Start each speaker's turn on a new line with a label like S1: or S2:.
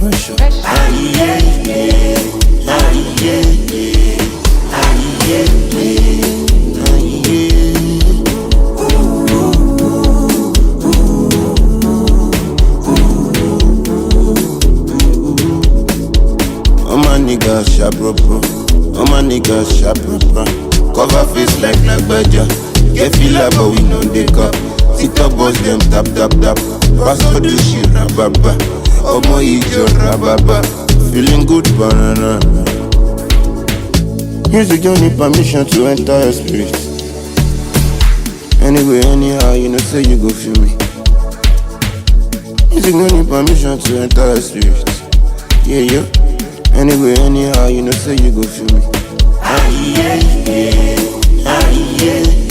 S1: pressure. Aye, yeah, yeah. Aye, yeah, yeah. Aye, yeah, yeah. Aye, yeah. All my niggas sharp proper. All my niggas sharp proper. Cover face like Badger. Get feel but we know they cup. TikTok boys them tap tap tap. Pass all the shit rababa. Omo ijo rababa. Feeling good banana. Music don't need permission to enter your spirit. Anyway, anyhow, you know say you go feel me. Music don't need permission to enter your spirit. Yeah, yeah. Anyway, anyhow, you know say you go feel me. Aye, yeah, yeah. Aye, yeah.